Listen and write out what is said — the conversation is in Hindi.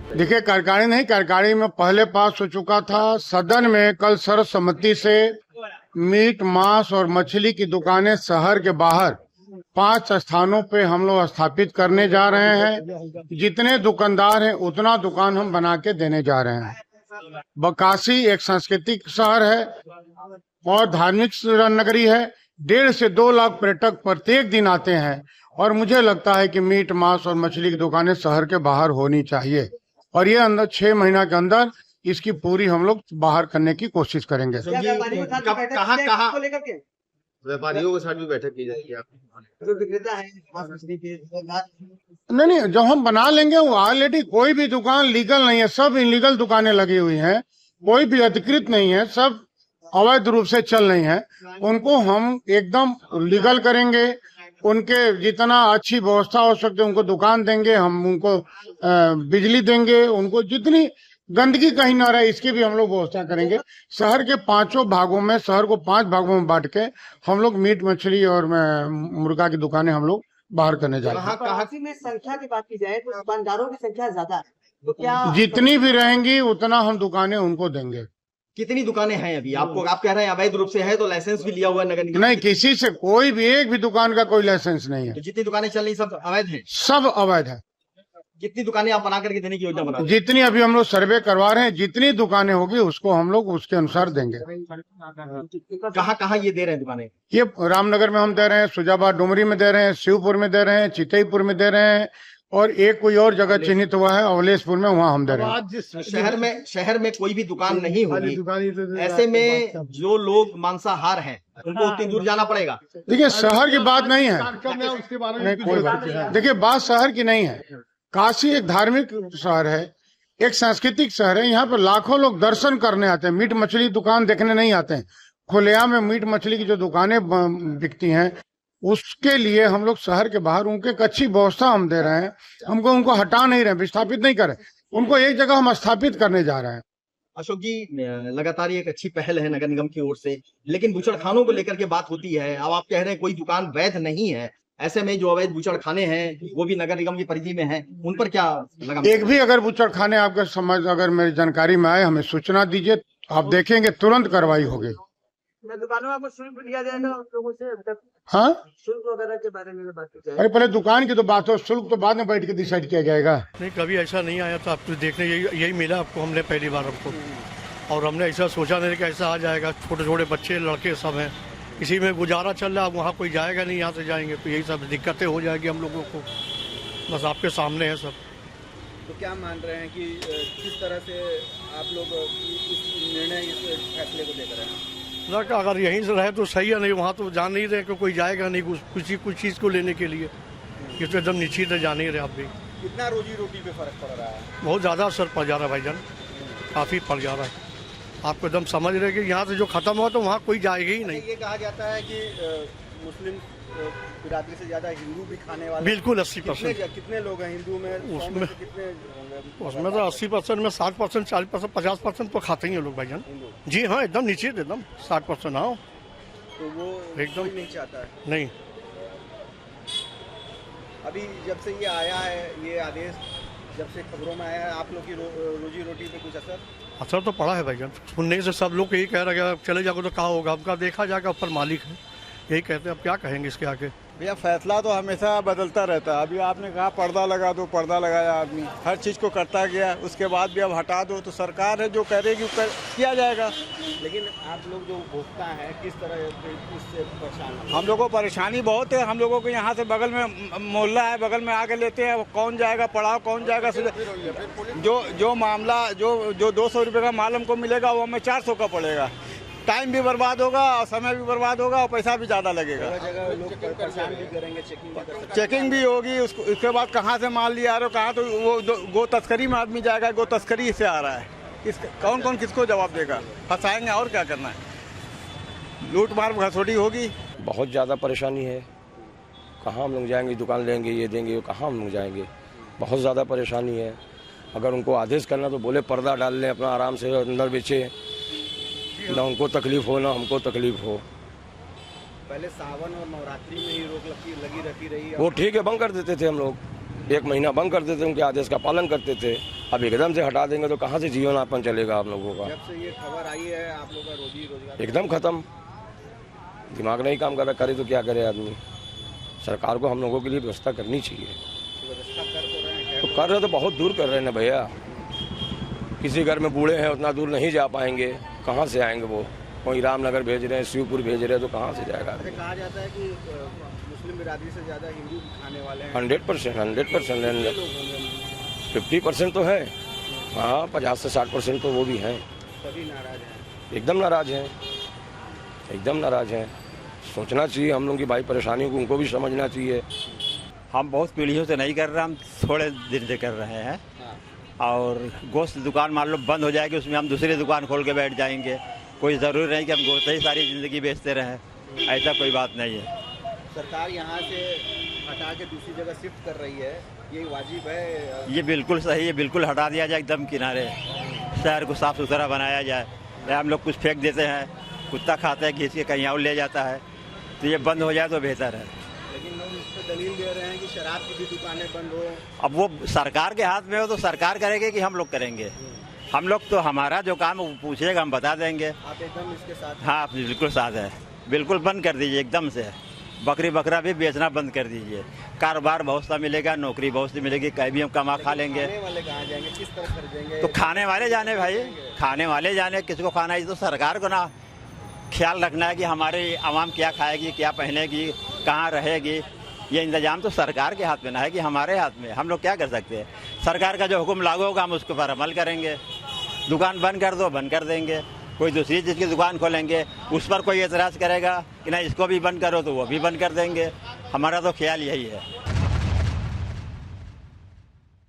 देखिए, कार्यकारिणी नहीं, कार्यकारिणी में पहले पास हो चुका था। सदन में कल सर्वसम्मति से मीट, मांस और मछली की दुकानें शहर के बाहर 5 स्थानों पे हम लोग स्थापित करने जा रहे हैं। जितने दुकानदार हैं उतना दुकान हम बना के देने जा रहे हैं। बकासी एक सांस्कृतिक शहर है और धार्मिक नगरी है। 1.5 से 2 लाख पर्यटक प्रत्येक दिन आते हैं और मुझे लगता है कि मीट, मांस और मछली की दुकानें शहर के बाहर होनी चाहिए और ये अंदर 6 महीना के अंदर इसकी पूरी हम लोग बाहर करने की कोशिश करेंगे। व्यापारियों के साथ भी बैठक की जाएगी? जो विक्रेता है नहीं, जब हम बना लेंगे, वो ऑलरेडी कोई भी दुकान लीगल नहीं है, सब इलीगल दुकानें लगी हुई हैं, कोई भी अधिकृत नहीं है, सब अवैध रूप से चल रही हैं। उनको हम एकदम लीगल करेंगे, उनके जितना अच्छी व्यवस्था हो सकती है उनको दुकान देंगे, हम उनको बिजली देंगे, उनको जितनी गंदगी कहीं ना रहे इसकी भी हम लोग व्यवस्था करेंगे। शहर के 5 भागों में, शहर को 5 भागों में बांट के हम लोग मीट, मछली और मुर्गा की दुकानें हम लोग बाहर करने जा रहे हैं। कहाँ में संख्या की बात की जाए तो दुकानदारों की संख्या ज्यादा है, तो क्या जितनी भी रहेंगी उतना हम दुकानें उनको देंगे। कितनी दुकानें हैं अभी? आपको आप कह रहे हैं अवैध रूप से है, तो लाइसेंस भी लिया हुआ है नगर निगम? नहीं, किसी से कोई भी एक भी दुकान का कोई लाइसेंस नहीं है। तो जितनी दुकानें चल रही सब अवैध है? सब अवैध है। कितनी दुकानें आप बना करके देने की योजना बना रहे हैं? जितनी अभी हम लोग सर्वे करवा रहे हैं, जितनी दुकानें होगी उसको हम लोग उसके अनुसार देंगे। कहाँ कहाँ ये दे रहे हैं दुकानें? ये रामनगर में हम दे रहे हैं, सुजाबाद डुमरी में दे रहे हैं, शिवपुर में दे रहे हैं, चितईपुर में दे रहे हैं और एक कोई और जगह चिन्हित हुआ है अवलेशपुर में, वहाँ हम दे रहे हैं। शहर में कोई भी दुकान नहीं होगी, ऐसे में जो लोग मांसाहार हैं उनको उतनी दूर जाना पड़ेगा। देखिए, शहर की बात नहीं है, नहीं कोई बात नहीं। देखिए, बात शहर की नहीं है। काशी एक धार्मिक शहर है, एक सांस्कृतिक शहर है। यहाँ पर लाखों लोग दर्शन करने आते हैं, मीट मछली दुकान देखने नहीं आते हैं। खुलेआम में मीट मछली की जो दुकानें बिकती हैं उसके लिए हम लोग शहर के बाहर उनके एक अच्छी व्यवस्था हम दे रहे हैं। हमको उनको हटा नहीं रहे, विस्थापित नहीं कर रहे, उनको एक जगह हम स्थापित करने जा रहे हैं। अशोक जी, लगातार ये एक अच्छी पहल है नगर निगम की ओर से, लेकिन बूचड़खानों को लेकर के बात होती है। अब आप कह रहे हैं कोई दुकान वैध नहीं है, ऐसे में जो अवैध बूचड़खाने हैं वो भी नगर निगम की परिधि में हैं, उन पर क्या लगा? एक भी अगर बूचड़खाने आपके समझ अगर मेरी जानकारी में आए, हमें सूचना दीजिए, आप देखेंगे तुरंत कार्रवाई होगी। दुकानों आपको शुल्क दिया जाएगा लोगों से? हाँ, शुल्क वगैरह के बारे में बात की जाए? अरे पहले दुकान की तो बात हो, शुल्क तो बाद में बैठ के डिसाइड किया जाएगा। नहीं, कभी ऐसा नहीं आया था। आपको देखने यही मिला आपको, हमने पहली बार हमको, और हमने ऐसा सोचा नहीं कि ऐसा आ जाएगा। छोटे छोटे बच्चे, लड़के सब हैं, इसी में गुजारा चल रहा है। वहाँ कोई जाएगा नहीं, यहाँ से जाएंगे तो यही सब दिक्कतें हो जाएगी हम लोगों को। बस आपके सामने है सब। तो क्या मान रहे हैं कि किस तरह से आप लोग इस निर्णय, इस फैसले को लेकर हैं? अगर यहीं से रहे तो सही है, नहीं वहाँ तो जान नहीं रहे कि कोई जाएगा नहीं कुछ चीज़ को लेने के लिए। ये तो एकदम निश्चित है, जान ही रहे आप भी। कितना रोजी रोटी पे फर्क पड़ रहा है? बहुत ज़्यादा असर पड़ जा रहा है भाईजान, काफ़ी पड़ जा रहा है। आपको एकदम समझ रहे कि यहाँ से जो खत्म हुआ तो वहाँ कोई जाएगा ही नहीं। ये कहा जाता है कि मुस्लिम बिरादरी से ज्यादा हिंदू भी खाने वाले। बिल्कुल 80%। कितने लोग हैं हिंदू में? उसमें कितने होंगे? उसमें तो 80% में 60%, 40%, 50% तो खाते ही हैं लोग भाईजान। जी हाँ, एकदम नीचे एकदम 60%। हाँ, तो वो एकदम नहीं चाहता है। नहीं। अभी जब से ये आया है, ये आदेश जब से खबरों में आया है, आप लोग की रोजी रोटी पे कुछ असर तो पड़ा है भाईजान। सुनने से सब लोग यही कह रहे हैं चले जाओगे तो क्या होगा, आपका देखा जाएगा, ऊपर मालिक है, यही कहते हैं। अब क्या कहेंगे इसके आगे? भैया, फैसला तो हमेशा बदलता रहता है। अभी आपने कहा पर्दा लगा दो, पर्दा लगाया आदमी, हर चीज़ को करता गया, उसके बाद भी अब हटा दो, तो सरकार है जो करेगी किया जाएगा। लेकिन आप लोग जो उपभोक्ता हैं किस तरह इससे परेशान हैं? हम लोगों को परेशानी बहुत है। हम लोगों को यहाँ से बगल में मोहल्ला है, बगल में आके लेते हैं, कौन जाएगा पड़ाव, कौन जाएगा जो मामला जो 200 रुपये का माल हमको मिलेगा वो हमें 400 का पड़ेगा। टाइम भी बर्बाद होगा और समय भी बर्बाद होगा और पैसा भी ज़्यादा लगेगा। जगह लोग परेशान भी करेंगे, चेकिंग भी होगी। उसके बाद कहाँ से माल लिया रहे हो, कहाँ, तो वो गो तस्करी में आदमी जाएगा, गो तस्करी से आ रहा है। कौन कौन किसको जवाब देगा? फंसाएंगे और क्या करना है? लूट मार घसोटी होगी। बहुत ज़्यादा परेशानी है। कहाँ हम लोग जाएंगे, दुकान लेंगे, ये देंगे, कहाँ हम लोग जाएंगे? बहुत ज़्यादा परेशानी है। अगर उनको आदेश करना तो बोले पर्दा डाल लें, अपना आराम से अंदर बेचे, ना उनको तकलीफ हो ना हमको तकलीफ हो। पहले सावन और नवरात्रि में ही रोक लगी रहती रही। वो ठीक है, बंद कर देते थे हम लोग, 1 महीना बंद करते थे, उनके आदेश का पालन करते थे। अब एकदम से हटा देंगे तो कहाँ से जीवन यापन चलेगा आप लोगों का? जब से ये खबर आई है आप लोगों का रोजी रोजगार एकदम खत्म, दिमाग नहीं काम कर रहा, करे तो क्या करे आदमी। सरकार को हम लोगों के लिए व्यवस्था करनी चाहिए। व्यवस्था कर तो रहे हैं, तो कर रहे तो बहुत दूर कर रहे हैं ना भैया। किसी घर में बूढ़े हैं उतना दूर नहीं जा पाएंगे, कहाँ से आएंगे वो? कोई रामनगर भेज रहे हैं, शिवपुर भेज रहे हैं, तो कहाँ से जाएगा? ऐसे कहा जाता है कि मुस्लिम बिरादरी से ज्यादा हिंदू खाने वाले हैं। 100% 50% तो है, हाँ 50 से 60% तो वो भी हैं। सभी नाराज हैं। एकदम नाराज हैं, एकदम नाराज हैं। सोचना चाहिए हम लोग की भाई परेशानियों को उनको भी समझना चाहिए। हम बहुत पीढ़ियों से नहीं कर रहे, हम थोड़े दिन से कर रहे हैं। और गोश्त दुकान मान लो बंद हो जाएगी, उसमें हम दूसरी दुकान खोल के बैठ जाएंगे। कोई ज़रूरी नहीं कि हम गोश्त ही सारी ज़िंदगी बेचते रहें, ऐसा कोई बात नहीं है। सरकार यहाँ से हटा के दूसरी जगह शिफ्ट कर रही है, ये वाजिब है? ये बिल्कुल सही है, बिल्कुल हटा दिया जाए एकदम किनारे। शहर को साफ़ सुथरा बनाया जाए। हम लोग कुछ फेंक देते हैं, कुत्ता खाता है, खींच के कहीं और ले जाता है, तो ये बंद हो जाए तो बेहतर है। लेकिन लोग इस पर दलील दे रहे हैं कि शराब की भी दुकानें बंद हो। अब वो सरकार के हाथ में हो तो सरकार करेगी कि हम लोग करेंगे? हम लोग तो हमारा जो काम है वो पूछेगा, हम बता देंगे। आप एकदम इसके साथ? हाँ, आप बिल्कुल साथ है, बिल्कुल बंद कर दीजिए एकदम से। बकरी बकरा भी बेचना बंद कर दीजिए। कारोबार बहुत सा मिलेगा, नौकरी बहुत सी मिलेगी, कहीं भी हम कमा खा लेंगे। खाने वाले कहाँ जाएंगे, किस तरह खरीदेंगे? तो खाने वाले जाने भाई, खाने वाले जाने, किसको खाना है तो सरकार को ना ख्याल रखना है कि हमारी आवाम क्या खाएगी, क्या पहनेगी, कहाँ रहेगी। ये इंतजाम तो सरकार के हाथ में ना है कि हमारे हाथ में। हम लोग क्या कर सकते हैं? सरकार का जो हुक्म लागू होगा हम उसके ऊपर अमल करेंगे। दुकान बंद कर दो, बंद कर देंगे। कोई दूसरी चीज़ की दुकान खोलेंगे, उस पर कोई एतराज़ करेगा कि नहीं इसको भी बंद करो, तो वो भी बंद कर देंगे। हमारा तो ख्याल यही है।